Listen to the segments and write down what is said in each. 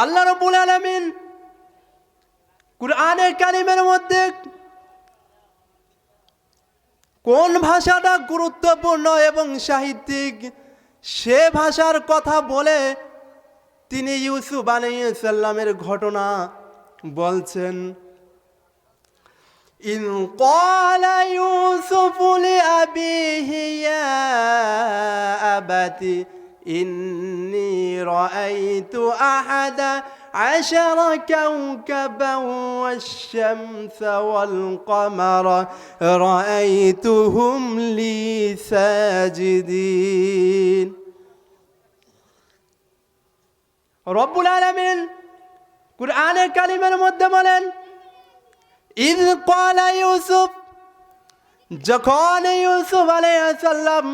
আল্লাহ রাব্বুল আলামিন কুরআনে কারীমের মধ্যে কোন ভাষাটা গুরুত্বপূর্ণ এবং সাহিত্যিক সে ভাষার কথা বলে তিনি ইউসুফ আলাইহিস সালামের ঘটনা বলছেন। ইন ক্বালা ইউসুফু লিআবিহি ইয়া আবাতি ইন্নী রাআইতু আহাদা আশারা কাওকাবান ওয়াশ-শামসা ওয়াল-কামারা রাআইতুহুম লি সাজিদিন। রব্বুল আলামিন কুরআনে কারীমের মধ্যে বলেন, ইয ক্বালা ইউসুফ, যখন ইউসুফ আলাইহিস সালাম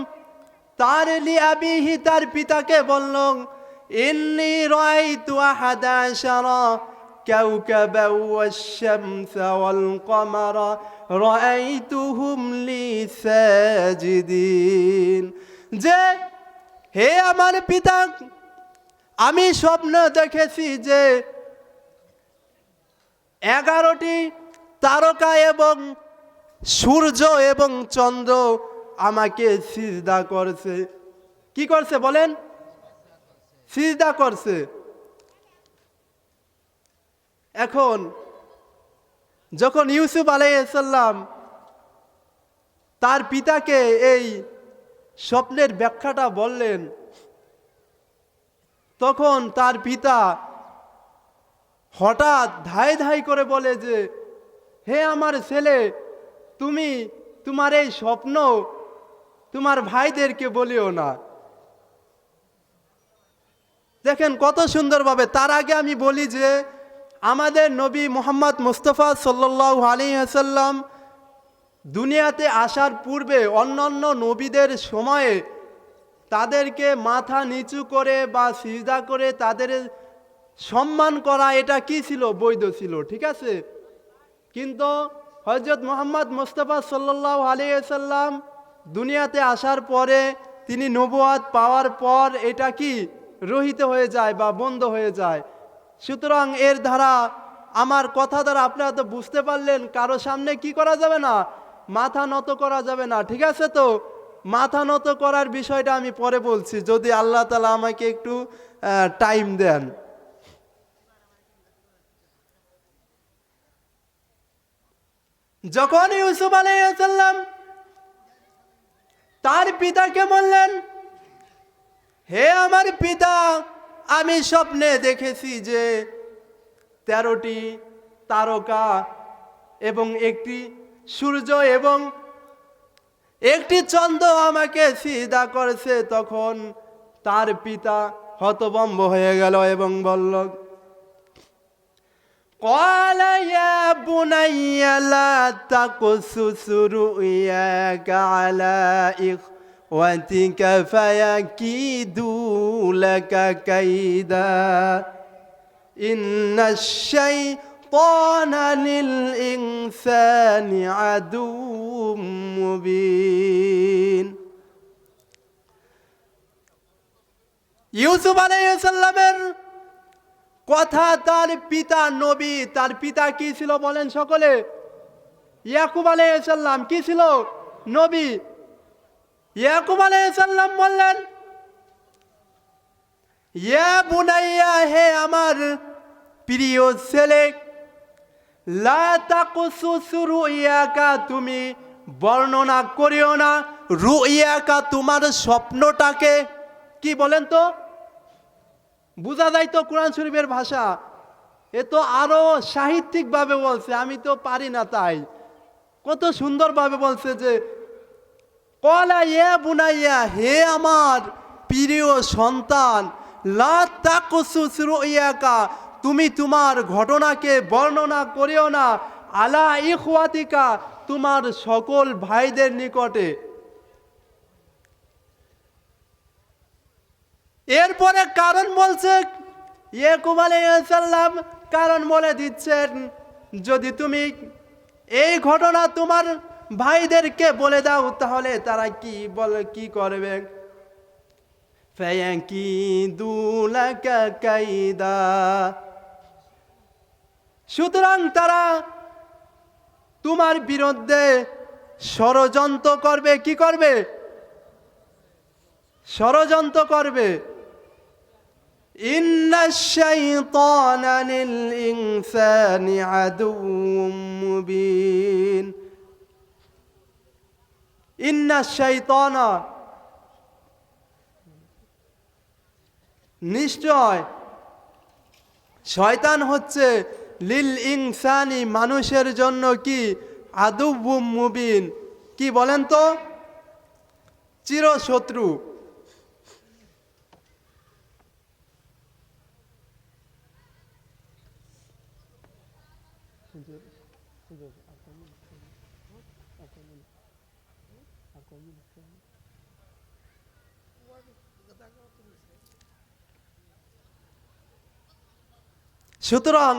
তার লিআবিহি তার পিতাকে বললেন, ইন্নী রাআইতু আহাদা আশারা কাওকাবান ওয়াশ-শামসা ওয়াল-কামারা রাআইতুহুম লি সাজিদিন, যে হে আমার পিতা, আমি স্বপ্ন দেখেছি যে 11টি তারকা এবং সূর্য এবং চন্দ্র আমাকে সিজদা করছে। কি করছে বলেন? সিজদা করছে। এখন যখন ইউসুফ আলাইহিস সালাম তার পিতাকে এই স্বপ্নের ব্যাখ্যাটা বললেন, তখন তার পিতা হঠাৎ ধাই ধাই করে বলে যে, হে আমার ছেলে, তুমি তোমার এই স্বপ্ন তোমার ভাইদেরকে বলিও না। দেখেন কত সুন্দরভাবে। তার আগে আমি বলি যে আমাদের নবী মুহাম্মদ মুস্তাফা সাল্লাল্লাহু আলাইহি ওয়াসাল্লাম দুনিয়াতে আসার পূর্বে অন্যান্য নবীদের সময়ে তাদেরকে মাথা নিচু করে বা সিজদা করে তাদের সম্মান করা, এটা কি ছিল? বৈধ ছিল, ঠিক আছে। কিন্তু হযরত মুহাম্মদ মুস্তাফা সাল্লাল্লাহু আলাইহি ওয়াসাল্লাম দুনিয়াতে আসার পরে, তিনি নবুয়ত পাওয়ার পর এটা কি রহিত হয়ে যায় বা বন্ধ হয়ে যায়। সুতরাং এর দ্বারা, আমার কথা দ্বারা আপনারা তো বুঝতে পারলেন, কারো সামনে কি করা যাবে না? মাথা নত করা যাবে না, ঠিক আছে। তো মাথা নত করার বিষয়টা আমি পরে বলছি, যদি আল্লাহ তাআলা আমাকে একটু টাইম দেন। যখন ইউসুফ আলাইহিস সালাম তার পিতাকে বললেন, হে আমার পিতা, আমি স্বপ্নে দেখেছি যে 13টি তারকা এবং একটি সূর্য এবং একটি চন্দ্র আমাকে সিজদা করেছে। তখন তার পিতা হতভম্ব হয়ে গেল এবং বলল, ক্বালা ইয়া বুনাইয়া লা তাকসুস রুয়াকা আলা ইখওয়াতিকা ফায়াকিদু লাকা কাইদা ইন্নাশ শাইতানা লিল ইনসানি আদুউম মুবিন। ইউসুফ আলাইহিস সালামের কথা তার পিতা নবী, তার পিতা কি ছিল বলেন সকলে? ইয়াকুব আলাইহিস সালাম কি ছিল? নবী। ইয়াকুব আলাইহিস সালাম বললেন, ইয়া বুনাইয়া, হে আমার প্রিয় ছেলে, লা তাকসুস রুয়াকা, তুমি বর্ণনা করিও না, রুয়াকা তোমার স্বপ্নটাকে। কি বলেন তো? বুঝা যায় তো কোরআন শরীফের ভাষা? এ তো আরো সাহিত্যিকভাবে বলছে, আমি তো পারি না, তাই কত সুন্দরভাবে বলছে যে, ক্বালা ইয়া বুনাইয়া, হে আমার প্রিয় সন্তান, লা তাকসুস রুয়াকা, তুমি তোমার ঘটনাকে বর্ণনা করিও না, আলা ইখওয়াতিকা, তোমার সকল ভাইদের নিকটে। এরপরে কারণ বলছে, ইয়াকুব আলাইহিস সালাম কারণ বলে দিচ্ছেন, যদি তুমি এই ঘটনা তোমার ভাইদেরকে বলে দাও তাহলে তারা কি করবে? فَيَكِيدُوا لَكَ كَيْدًا। সুতরাং তারা তোমার বিরুদ্ধে ষড়যন্ত্র করবে। কি করবে? ষড়যন্ত্র করবে। ইন্নাশ শাইতানা লিল ইনসানি আদুউম মুবিন। ইন্নাশ শাইতানা, নিশ্চয় শয়তান হচ্ছে লিল ইনসানি, মানুষের জন্য কি? আদুউম মুবিন। কি বলেন তো? চিরশত্রু। সুতরাং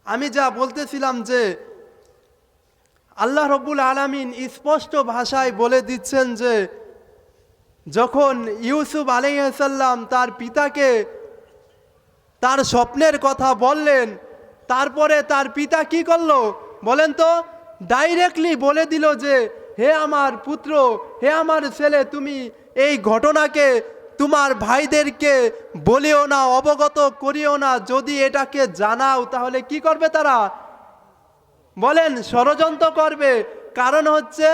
আমি যা বলতেছিলাম যে আল্লাহ রব্বুল আলামিন স্পষ্ট ভাষায় বলে দিচ্ছেন যে যখন ইউসুফ আলাইহিস সালাম তার পিতাকে তার স্বপ্নের কথা বললেন, তারপরে তার পিতা কি করলো বলেন তো? ডাইরেক্টলি বলে দিল যে হে আমার পুত্র, হে আমার ছেলে, তুমি এই ঘটনাকে তোমার ভাইদেরকে বলিও না, অবগত করিও না। যদি এটাকে জানাও তাহলে কি করবে তারা? বলেন ষড়যন্ত্র করবে। কারণ হচ্ছে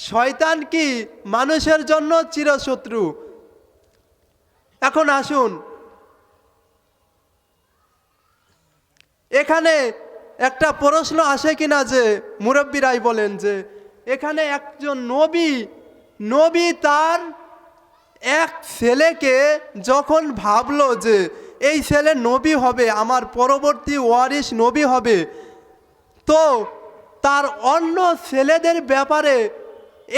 শয়তান কি? মানুষের জন্য চিরশত্রু। এখন আসুন, এখানে একটা প্রশ্ন আসে কিনা যে মুরব্বীরাই বলেন যে এখানে একজন নবী তার এক ছেলেকে যখন ভাবলো যে এই ছেলে নবী হবে, আমার পরবর্তী ওয়ারিস নবী হবে, তো তার অন্য ছেলেদের ব্যাপারে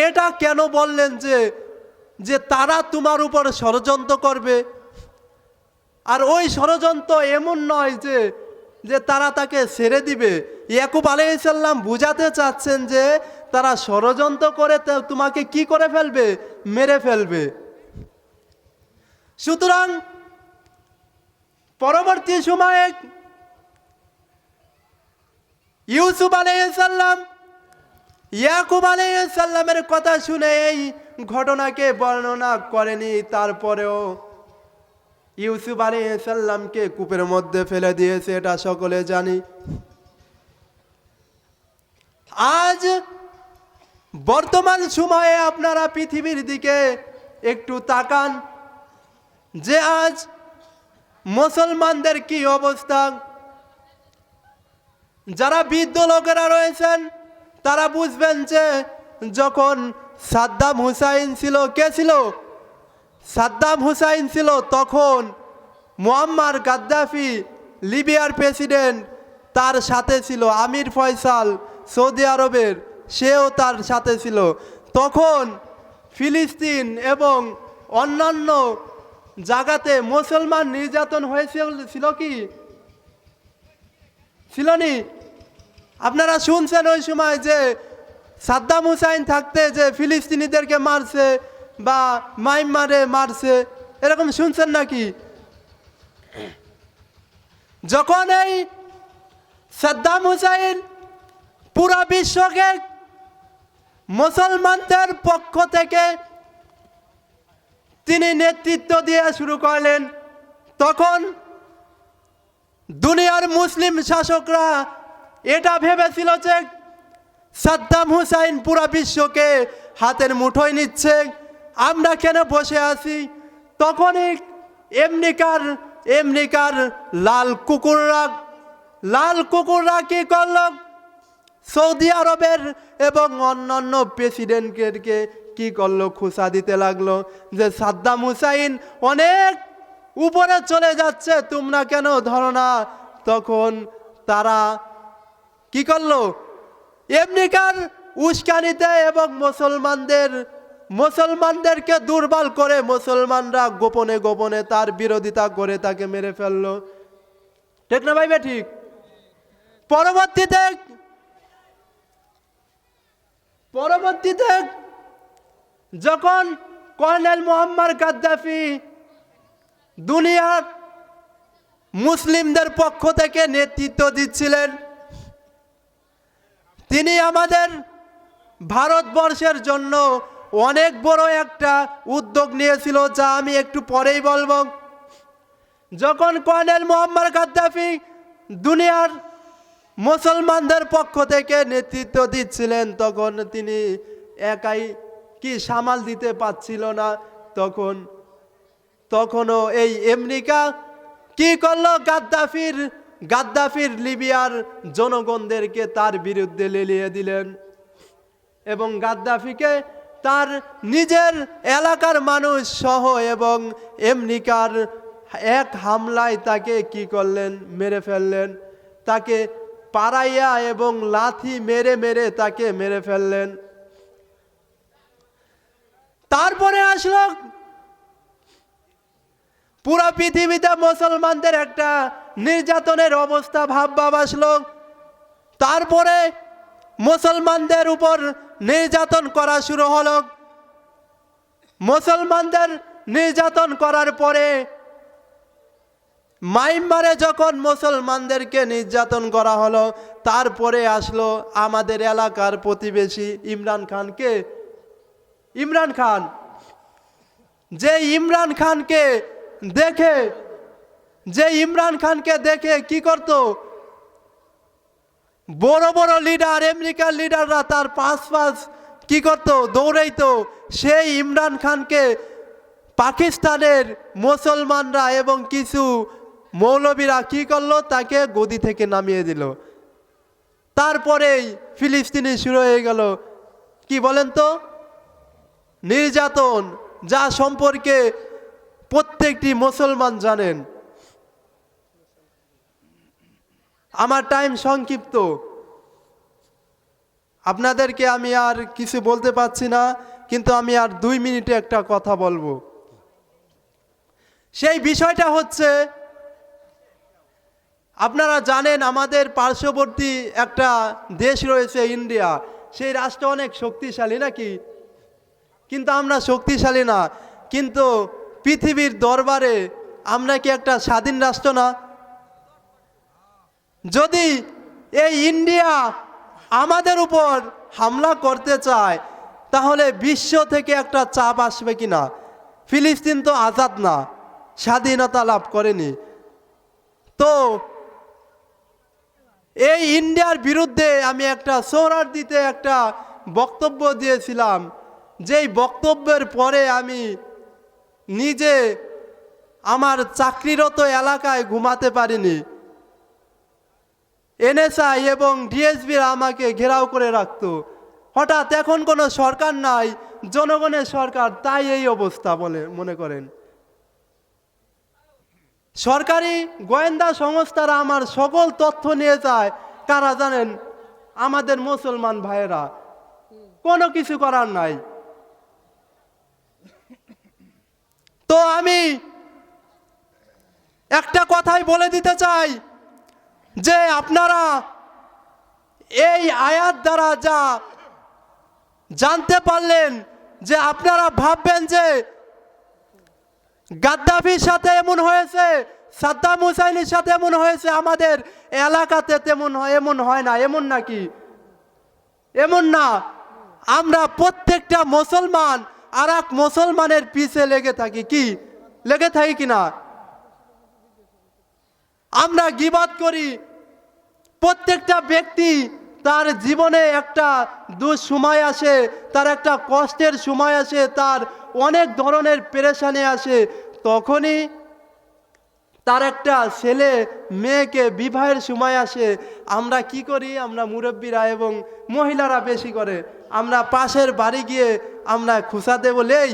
এটা কেন বললেন যে তারা তোমার উপর ষড়যন্ত্র করবে? আর ওই ষড়যন্ত্র এমন নয় যে তারা তাকে ছেড়ে দিবে। ইয়াকুব আলাইহিস সালাম বুঝাতে চাচ্ছেন যে তারা ষড়যন্ত্র করে তোমাকে কি করে ফেলবে? মেরে ফেলবে। সুতরাং পরবর্তী সময়ে ইউসুফ আলাইহিস সালাম ইয়াকুব আলাইহিস সালামের কথা শুনে এই ঘটনাকে বর্ণনা করেনি। তারপরেও ইউসুফ আলাইহিস সালামকে কূপের মধ্যে ফেলে দিয়েছে, এটা সকলে জানি। আজ বর্তমান সময়ে আপনারা পৃথিবীর দিকে একটু তাকান যে আজ মুসলমানদের কি অবস্থা। যারা বৃদ্ধ লোকেরা রয়েছেন তারা বুঝবেন যে যখন সাদ্দাম হুসাইন ছিল, কে ছিল? সাদ্দাম হুসাইন ছিল, তখন মুয়াম্মার গাদ্দাফি লিবিয়ার প্রেসিডেন্ট, তার সাথে ছিল আমির ফয়সাল সৌদি আরবের, সেও তার সাথে ছিল। তখন ফিলিস্তিন এবং অন্যান্য জায়গাতে মুসলমান নির্যাতন হয়েছিল কি? ছিল নি? আপনারা শুনছেন ওই সময় যে সাদ্দাম হুসাইন থাকতে যে ফিলিস্তিনিদেরকে মারছে বা মাইমারে মারছে, এরকম শুনছেন নাকি? যখন এই সাদ্দাম হুসাইন পুরা বিশ্বকে মুসলমানদের পক্ষ থেকে তিনি নেতৃত্ব দিয়ে শুরু করলেন, তখন দুনিয়ার মুসলিম শাসকরা এটা ভেবেছিল যে সাদ্দাম হুসাইন পুরা বিশ্বকে হাতের মুঠোয় নিচ্ছে, আমরা কেন বসে আছি? তখনই এমনিকার লাল কুকুররা কি করল? সৌদি আরবের এবং অন্যান্য প্রেসিডেন্টকে কি করলো? খুশা দিতে লাগলো যে সাদ্দাম হুসাইন অনেক উপরে চলে যাচ্ছে, তোমরা কেন ধরো না? তখন তারা কি করলো? এমনিকার উস্কানিতে এবং মুসলমানদেরকে দুর্বল করে মুসলমানরা গোপনে গোপনে তার বিরোধিতা করে তাকে মেরে ফেললো। ঠিক না ভাই? ঠিক। পরবর্তীতে যখন কর্নেল মুয়াম্মার গাদ্দাফি দুনিয়ার মুসলিমদের পক্ষ থেকে নেতৃত্ব দিচ্ছিলেন। তিনি আমাদের ভারতবর্ষের জন্য অনেক বড় একটা উদ্যোগ নিয়েছিল, যা আমি একটু পরেই বলবো। যখন কর্নেল মুয়াম্মার গাদ্দাফি দুনিয়ার মুসলমানদের পক্ষ থেকে নেতৃত্ব দিচ্ছিলেন, তখন তিনি একাই কি সামাল দিতে পারছিল না। তখনও এই আমেরিকা কি করলো, গাদ্দাফির লিবিয়ার জনগণদেরকে তার বিরুদ্ধে লেলিয়ে দিলেন এবং গাদ্দাফিকে তার নিজের এলাকার মানুষ সহ এবং আমেরিকার এক হামলায় তাকে কি করলেন, মেরে ফেললেন। তাকে পাড়াইয়া এবং লাথি মেরে মেরে তাকে মেরে ফেললেন। তারপরে আসলো পুরো পৃথিবীতে মুসলমানদের একটা নির্যাতনের অবস্থা ভাব আসলো। তারপরে মুসলমানদের উপর নির্যাতন করা শুরু হলো। মুসলমানদের নির্যাতন করার পরে মায়ানমারে যখন মুসলমানদেরকে নির্যাতন করা হলো, তারপরে আসলো আমাদের এলাকার প্রতিবেশী ইমরান খানকে। ইমরান খানকে দেখে কি করত, বড় বড় লিডার, আমেরিকার লিডাররা তার পাশ কি করত, দৌড়াইতো। সেই ইমরান খানকে পাকিস্তানের মুসলমানরা এবং কিছু মৌলবীরা কি করলো, তাকে গদি থেকে নামিয়ে দিল। তারপরেই ফিলিস্তিনি শুরু হয়ে গেল। কি বলেন তো, নির্যাতন, যা সম্পর্কে প্রত্যেকটি মুসলমান জানেন। আমার টাইম সংক্ষিপ্ত, আপনাদেরকে আমি আর কিছু বলতে পারছি না, কিন্তু আমি আর 2 মিনিটে একটা কথা বলবো। সেই বিষয়টা হচ্ছে, আপনারা জানেন আমাদের পার্শ্ববর্তী একটা দেশ রয়েছে ইন্ডিয়া। সেই রাষ্ট্র অনেক শক্তিশালী নাকি, কিন্তু আমরা শক্তিশালী না। কিন্তু পৃথিবীর দরবারে আমরা কি একটা স্বাধীন রাষ্ট্র না? যদি এই ইন্ডিয়া আমাদের উপর হামলা করতে চায়, তাহলে বিশ্ব থেকে একটা চাপ আসবে কিনা? ফিলিস্তিন তো আজাদ না, স্বাধীনতা লাভ করেনি। তো এই ইন্ডিয়ার বিরুদ্ধে আমি একটা সোহরাওয়ার্দীতে একটা বক্তব্য দিয়েছিলাম। যেই বক্তব্যের পরে আমি নিজে আমার চাকরিরত এলাকায় ঘুমাতে পারিনি। এনএসআই এবং ডিএসবি আমাকে ঘেরাও করে রাখতো। হঠাৎ এখন কোনো সরকার নাই, জনগণের সরকার, তাই এই অবস্থা বলে মনে করেন। সরকারি গোয়েন্দা সংস্থারা আমার সকল তথ্য নিয়ে যায়। কারা জানেন? আমাদের মুসলমান ভাইয়েরা। কোনো কিছু করার নাই। তো আমি একটা কথাই বলে দিতে চাই যে আপনারা এই আয়াত দ্বারা যা জানতে পারলেন, যে আপনারা ভাববেন যে গাদ্দাফির সাথে এমন হয়েছে, সাদ্দাম হুসাইনের সাথে এমন হয়েছে, আমাদের এলাকাতে এমন হয় না, এমন নাকি? এমন না। আমরা প্রত্যেকটা মুসলমান আর এক মুসলমানের পিছে লেগে থাকি। কি লেগে থাকি কিনা? আমরা গীবত করি। প্রত্যেকটা ব্যক্তি তার জীবনে একটা দুঃসময় আসে, তার একটা কষ্টের সময় আসে, তার অনেক ধরনের পেরেশানি আসে। তখনই তার একটা ছেলে মেয়েকে বিবাহের সময় আসে। আমরা কি করি? আমরা মুরব্বীরা এবং মহিলারা বেশি করে, আমরা পাশের বাড়ি গিয়ে আমরা খুশাতে বলেই,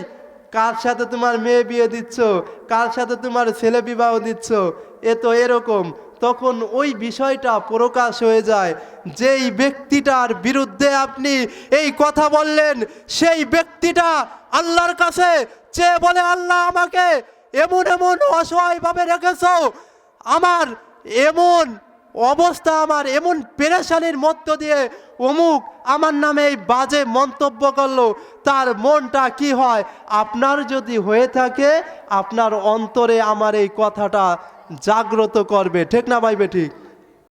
কার সাথে তোমার মেয়ে বিয়ে দিচ্ছ, কার সাথে তোমার ছেলে বিবাহ দিচ্ছ, এ তো এরকম। তখন ওই বিষয়টা প্রকাশ হয়ে যায়। যেই ব্যক্তিটার বিরুদ্ধে আপনি এই কথা বললেন, সেই ব্যক্তিটা আল্লাহর কাছে চেয়ে বলে, আল্লাহ আমাকে এমন এমন অসহায়ভাবে রেখেছ, আমার এমন অবস্থা, আমার এমন পেরেশানির মধ্য দিয়ে অমুক আমার নামে এই বাজে মন্তব্য করলো, তার মনটা কি হয়? আপনার যদি হয়ে থাকে আপনার অন্তরে আমার এই কথাটা জাগ্রত করবে, ঠিক না ভাই? ঠিক।